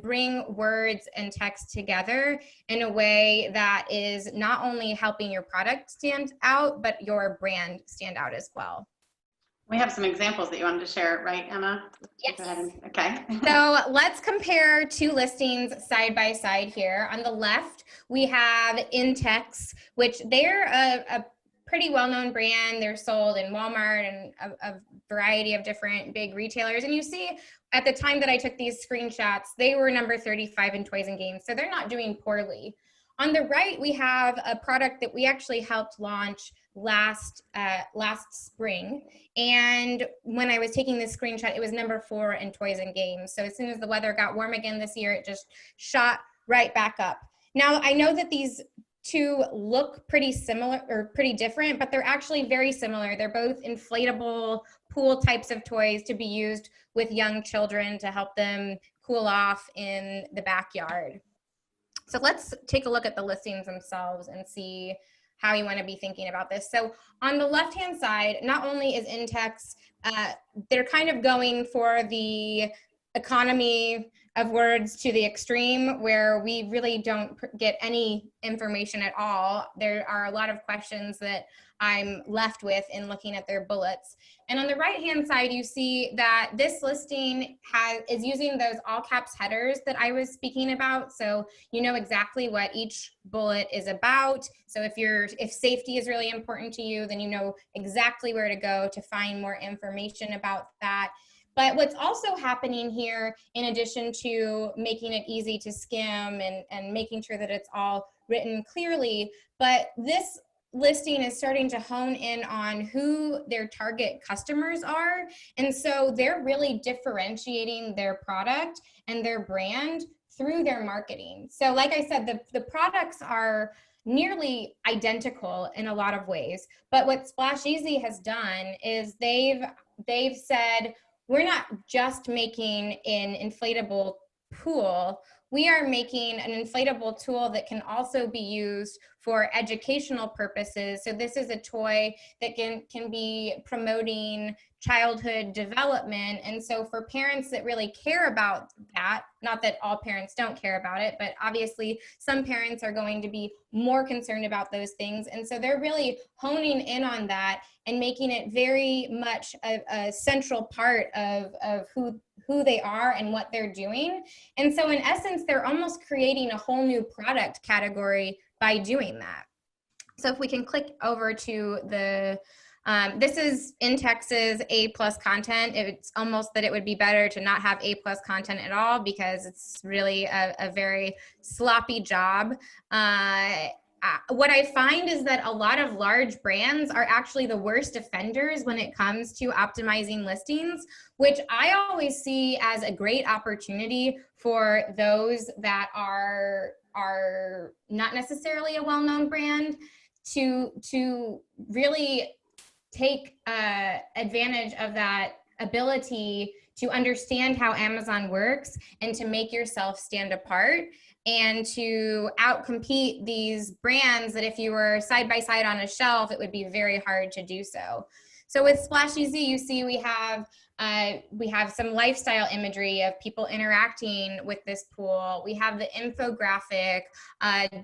bring words and text together in a way that is not only helping your product stand out, but your brand stand out as well. We have some examples that you wanted to share, right, Emma? Yes. Go ahead. Okay. So let's compare two listings side by side here. On the left, we have Intex, which they're a pretty well-known brand. They're sold in Walmart and a variety of different big retailers. And you see at the time that I took these screenshots, they were number 35 in toys and games. So they're not doing poorly. On the right, we have a product that we actually helped launch last spring. And when I was taking this screenshot, it was number 4 in toys and games. So as soon as the weather got warm again this year, it just shot right back up. Now, I know that these two look pretty similar or pretty different, but they're actually very similar. They're both inflatable pool types of toys to be used with young children to help them cool off in the backyard. So let's take a look at the listings themselves and see how you want to be thinking about this. So on the left-hand side, not only is Intex, they're kind of going for the economy of words to the extreme, where we really don't get any information at all. There are a lot of questions that I'm left with in looking at their bullets. And on the right-hand side, you see that this listing is using those all caps headers that I was speaking about. So you know exactly what each bullet is about. So if safety is really important to you, then you know exactly where to go to find more information about that. But what's also happening here, in addition to making it easy to skim and making sure that it's all written clearly, but this listing is starting to hone in on who their target customers are. And so they're really differentiating their product and their brand through their marketing. So like I said, the products are nearly identical in a lot of ways. But what Splash Easy has done is they've said, we're not just making an inflatable pool, we are making an inflatable tool that can also be used for educational purposes. So this is a toy that can be promoting childhood development. And so for parents that really care about that, not that all parents don't care about it, but obviously some parents are going to be more concerned about those things. And so they're really honing in on that and making it very much a central part of who they are and what they're doing. And so in essence, they're almost creating a whole new product category by doing that. So if we can click over to the, this is Intex's A+ content. It's almost that it would be better to not have A+ content at all, because it's really a very sloppy job. what I find is that a lot of large brands are actually the worst offenders when it comes to optimizing listings, which I always see as a great opportunity for those that are not necessarily a well-known brand to really take advantage of that ability to understand how Amazon works and to make yourself stand apart and to outcompete these brands that if you were side by side on a shelf, it would be very hard to do so. So with Splashy Z, you see we have some lifestyle imagery of people interacting with this pool. We have the infographic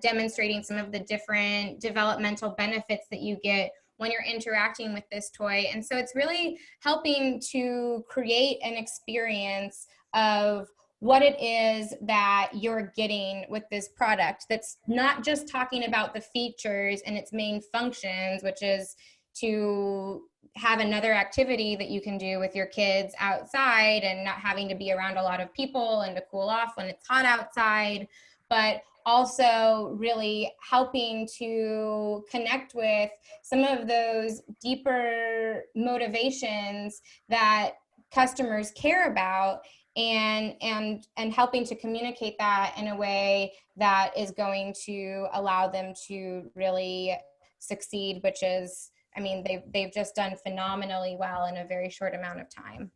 demonstrating some of the different developmental benefits that you get when you're interacting with this toy. And so it's really helping to create an experience of what it is that you're getting with this product that's not just talking about the features and its main functions, which is to have another activity that you can do with your kids outside and not having to be around a lot of people and to cool off when it's hot outside, but also really helping to connect with some of those deeper motivations that customers care about and helping to communicate that in a way that is going to allow them to really succeed, which is, I mean, they've just done phenomenally well in a very short amount of time.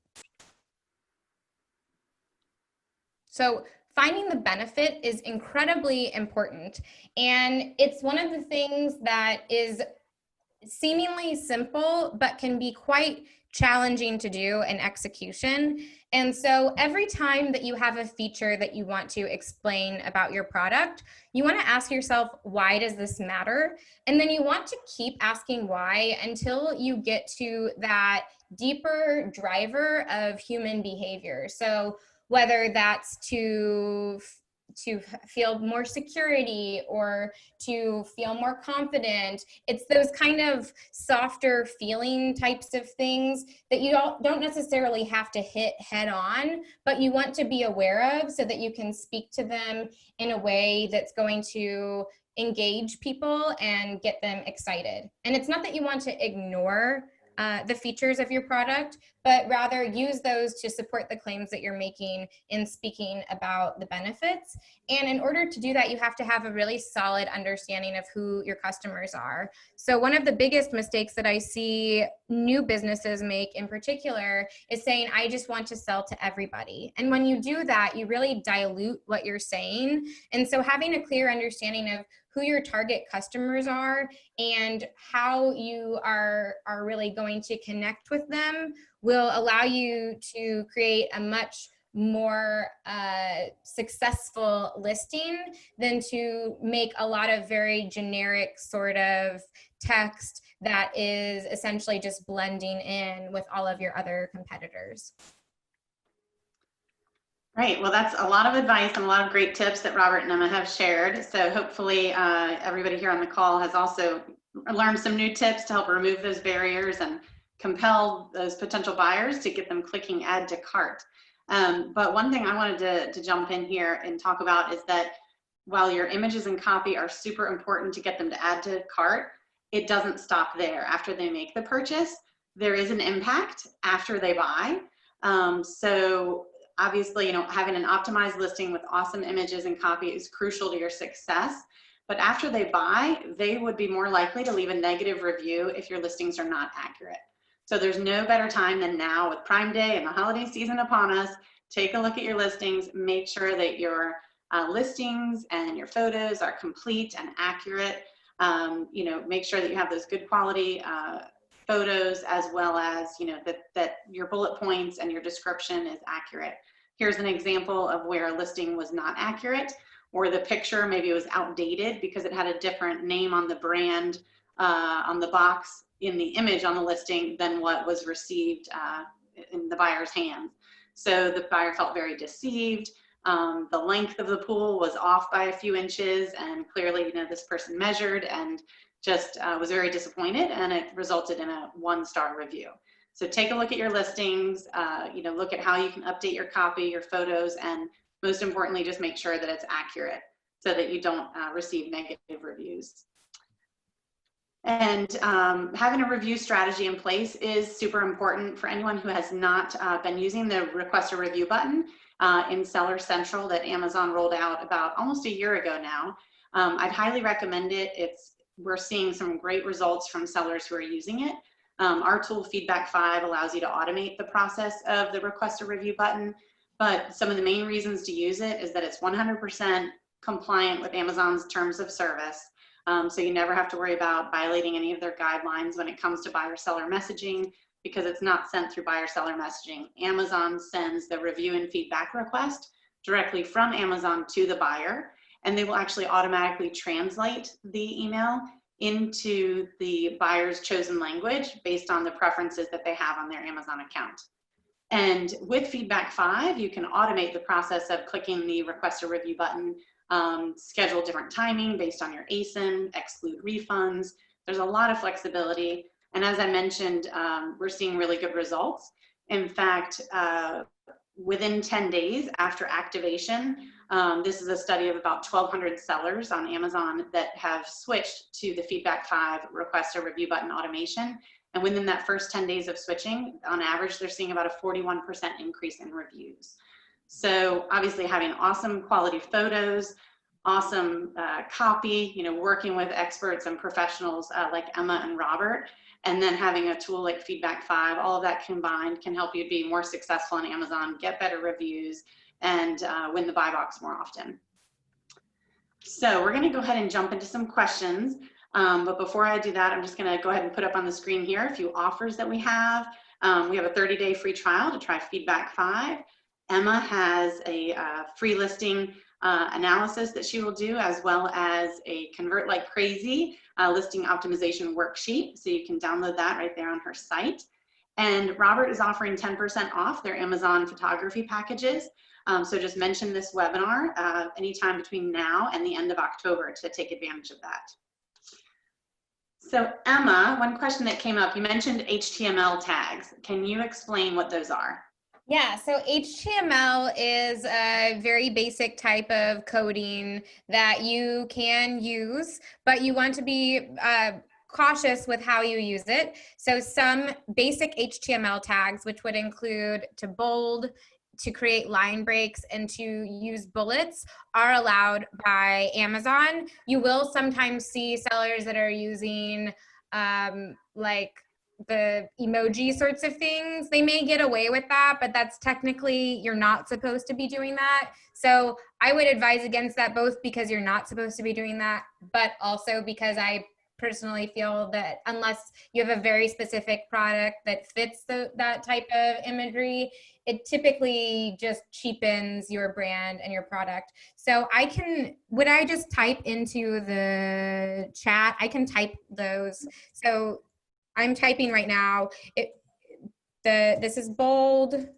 So finding the benefit is incredibly important. And it's one of the things that is seemingly simple, but can be quite challenging to do in execution. And so every time that you have a feature that you want to explain about your product, you want to ask yourself, why does this matter? And then you want to keep asking why until you get to that deeper driver of human behavior. So whether that's to feel more security or to feel more confident, it's those kind of softer feeling types of things that you don't necessarily have to hit head on, but you want to be aware of so that you can speak to them in a way that's going to engage people and get them excited. And it's not that you want to ignore the features of your product, but rather use those to support the claims that you're making in speaking about the benefits. And in order to do that, you have to have a really solid understanding of who your customers are. So one of the biggest mistakes that I see new businesses make in particular is saying, I just want to sell to everybody. And when you do that, you really dilute what you're saying. And so having a clear understanding of who your target customers are and how you are really going to connect with them will allow you to create a much more successful listing than to make a lot of very generic sort of text that is essentially just blending in with all of your other competitors. Great. Well, that's a lot of advice and a lot of great tips that Robert and Emma have shared. So hopefully everybody here on the call has also learned some new tips to help remove those barriers and compel those potential buyers to get them clicking add to cart. But one thing I wanted to jump in here and talk about is that while your images and copy are super important to get them to add to cart, it doesn't stop there. After they make the purchase, there is an impact after they buy. So obviously, having an optimized listing with awesome images and copy is crucial to your success. But after they buy, they would be more likely to leave a negative review if your listings are not accurate. So there's no better time than now with Prime Day and the holiday season upon us. Take a look at your listings, make sure that your listings and your photos are complete and accurate. Make sure that you have those good quality photos, as well as that your bullet points and your description is accurate. Here's an example of where a listing was not accurate, or the picture maybe was outdated because it had a different name on the brand on the box in the image on the listing than what was received in the buyer's hands. So the buyer felt very deceived. The length of the pool was off by a few inches, and clearly, this person measured and just was very disappointed, and it resulted in a 1-star review. So take a look at your listings, look at how you can update your copy, your photos, and most importantly, just make sure that it's accurate. so that you don't receive negative reviews. And having a review strategy in place is super important for anyone who has not been using the request a review button in Seller Central that Amazon rolled out about almost a year ago now. I'd highly recommend it. We're seeing some great results from sellers who are using it. Our tool Feedback 5 allows you to automate the process of the request a review button, but some of the main reasons to use it is that it's 100% compliant with Amazon's terms of service. So you never have to worry about violating any of their guidelines when it comes to buyer-seller messaging, because it's not sent through buyer-seller messaging. Amazon sends the review and feedback request directly from Amazon to the buyer, and they will actually automatically translate the email into the buyer's chosen language based on the preferences that they have on their Amazon account. And with Feedback 5, you can automate the process of clicking the request a review button, schedule different timing based on your ASIN, exclude refunds. There's a lot of flexibility. And as I mentioned, we're seeing really good results. In fact, within 10 days after activation, this is a study of about 1,200 sellers on Amazon that have switched to the Feedback 5 request a review button automation. And within that first 10 days of switching, on average, they're seeing about a 41% increase in reviews. So obviously having awesome quality photos, awesome copy, working with experts and professionals like Emma and Robert, and then having a tool like Feedback 5, all of that combined can help you be more successful on Amazon, get better reviews, and win the buy box more often. So we're gonna go ahead and jump into some questions. But before I do that, I'm just gonna go ahead and put up on the screen here a few offers that we have. We have a 30-day free trial to try Feedback 5. Emma has a free listing analysis that she will do, as well as a Convert Like Crazy listing optimization worksheet. So you can download that right there on her site. And Robert is offering 10% off their Amazon photography packages. So just mention this webinar anytime between now and the end of October to take advantage of that. So Emma, one question that came up, you mentioned HTML tags. Can you explain what those are? Yeah, so HTML is a very basic type of coding that you can use, but you want to be cautious with how you use it. So some basic HTML tags, which would include to bold, to create line breaks, and to use bullets, are allowed by Amazon. You will sometimes see sellers that are using like the emoji sorts of things. They may get away with that, but that's technically, you're not supposed to be doing that. So I would advise against that, both because you're not supposed to be doing that, but also because I personally feel that unless you have a very specific product that fits that type of imagery, it typically just cheapens your brand and your product. So would I just type into the chat? I can type those. So I'm typing right now. This is bold.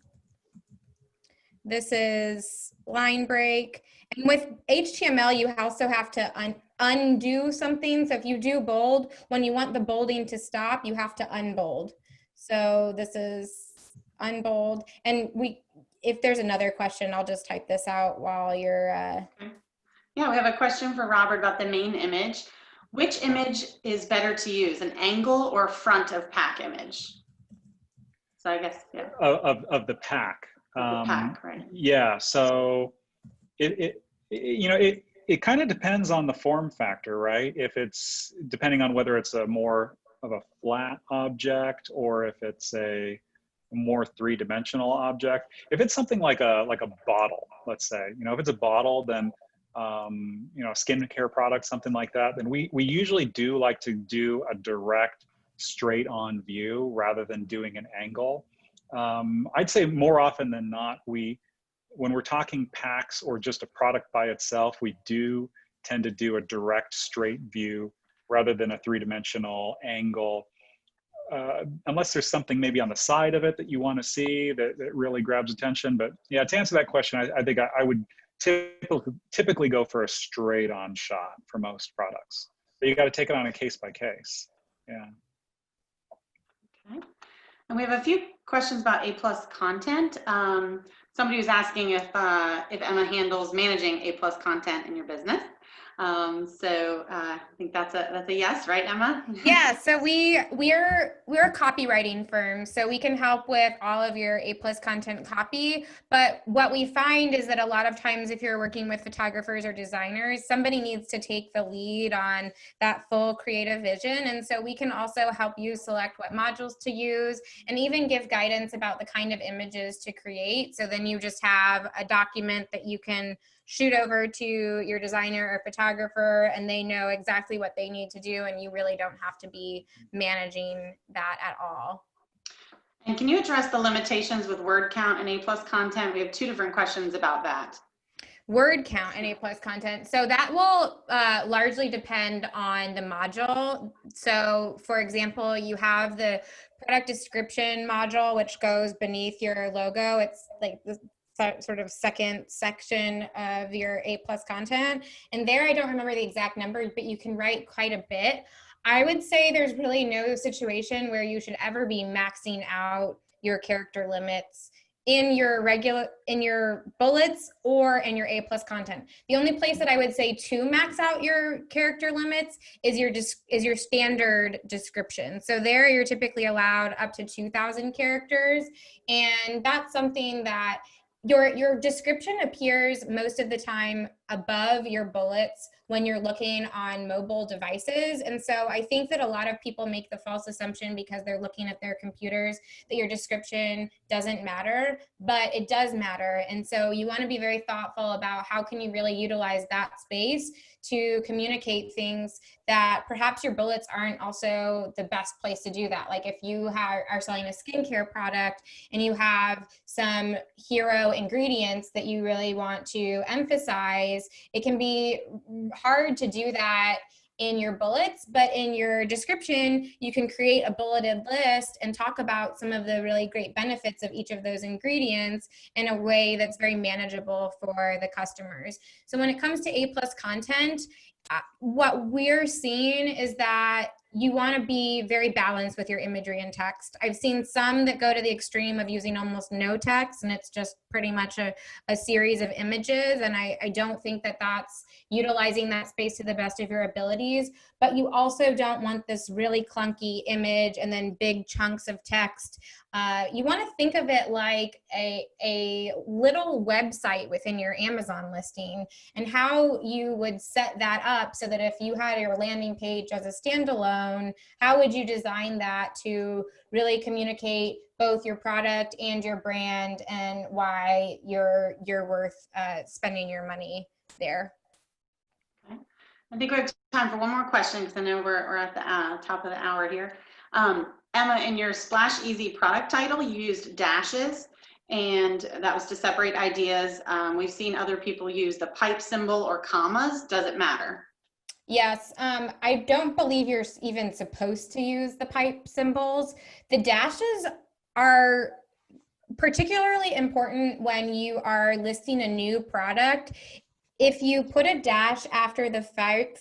This is line break. And with HTML, you also have to undo something. So if you do bold, when you want the bolding to stop, you have to unbold. So this is unbold. And if there's another question, I'll just type this out while you're. Yeah, we have a question for Robert about the main image. Which image is better to use, an angle or front of pack image? So I guess, yeah. Of the pack. The pack, right? Yeah, so it kind of depends on the form factor, right? If it's depending on whether it's a more of a flat object or if it's a more three-dimensional object. If it's something like a bottle, let's say, if it's a bottle, then a skincare product, something like that, then we usually do like to do a direct straight on view rather than doing an angle. I'd say more often than not, when we're talking packs or just a product by itself, we do tend to do a direct straight view rather than a three-dimensional angle. Unless there's something maybe on the side of it that you want to see that really grabs attention. But yeah, to answer that question, I think I would typically go for a straight on shot for most products. But you got to take it on a case by case. Yeah. Okay. And we have a few questions about A+ content. So somebody was asking if Emma handles managing A+ content in your business. I think that's a yes, right, Emma? Yeah, so we're a copywriting firm, so we can help with all of your A+ content copy. But what we find is that a lot of times, if you're working with photographers or designers, somebody needs to take the lead on that full creative vision. And so we can also help you select what modules to use and even give guidance about the kind of images to create. So then you just have a document that you can shoot over to your designer or photographer, and they know exactly what they need to do, and you really don't have to be managing that at all. And can you address the limitations with word count and A+ content? We have two different questions about that. Word count and A+ content. So that will largely depend on the module. So for example, you have the product description module, which goes beneath your logo. It's like the sort of second section of your A+ content. And there, I don't remember the exact number, but you can write quite a bit. I would say there's really no situation where you should ever be maxing out your character limits in your bullets or in your A+ content. The only place that I would say to max out your character limits is your standard description. So there you're typically allowed up to 2,000 characters. And that's something that your description appears most of the time above your bullets when you're looking on mobile devices. And so I think that a lot of people make the false assumption because they're looking at their computers that your description doesn't matter, but it does matter. And so you want to be very thoughtful about how can you really utilize that space to communicate things that perhaps your bullets aren't also the best place to do that. Like if you are selling a skincare product and you have some hero ingredients that you really want to emphasize, it can be hard to do that in your bullets, but in your description, you can create a bulleted list and talk about some of the really great benefits of each of those ingredients in a way that's very manageable for the customers. So when it comes to A+ content, what we're seeing is that you want to be very balanced with your imagery and text. I've seen some that go to the extreme of using almost no text, and it's just pretty much a series of images. And I don't think that that's utilizing that space to the best of your abilities. But you also don't want this really clunky image and then big chunks of text. You want to think of it like a little website within your Amazon listing, and how you would set that up so that if you had your landing page as a standalone, how would you design that to really communicate both your product and your brand and why you're worth spending your money there? Okay. I think we have time for one more question because I know we're at the top of the hour here. Emma, in your Splash Easy product title, you used dashes, and that was to separate ideas. We've seen other people use the pipe symbol or commas. Does it matter? Yes, I don't believe you're even supposed to use the pipe symbols. The dashes are particularly important when you are listing a new product. If you put a dash after the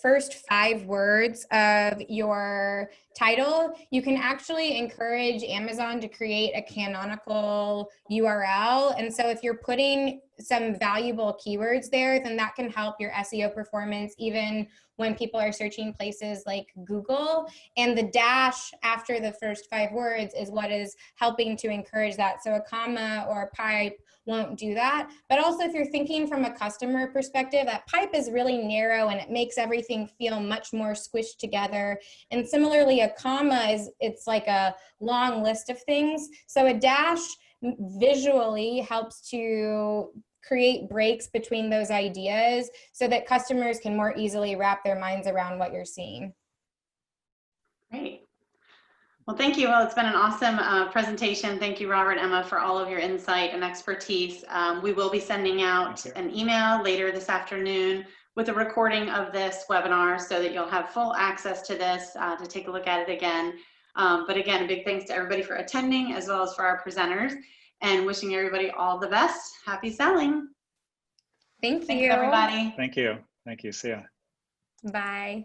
first 5 words of your title, you can actually encourage Amazon to create a canonical URL. And so if you're putting some valuable keywords there, then that can help your SEO performance even when people are searching places like Google. And the dash after the first 5 words is what is helping to encourage that. So a comma or a pipe won't do that. But also if you're thinking from a customer perspective, that pipe is really narrow and it makes everything feel much more squished together. And similarly, a comma it's like a long list of things. So a dash visually helps to create breaks between those ideas so that customers can more easily wrap their minds around what you're seeing. Great. Well, thank you. Well, it's been an awesome presentation. Thank you, Robert, Emma, for all of your insight and expertise. We will be sending out an email later this afternoon with a recording of this webinar so that you'll have full access to this to take a look at it again. But again, a big thanks to everybody for attending as well as for our presenters, and wishing everybody all the best. Happy selling. Thank you. Thanks, everybody. Thank you. Thank you. See ya. Bye.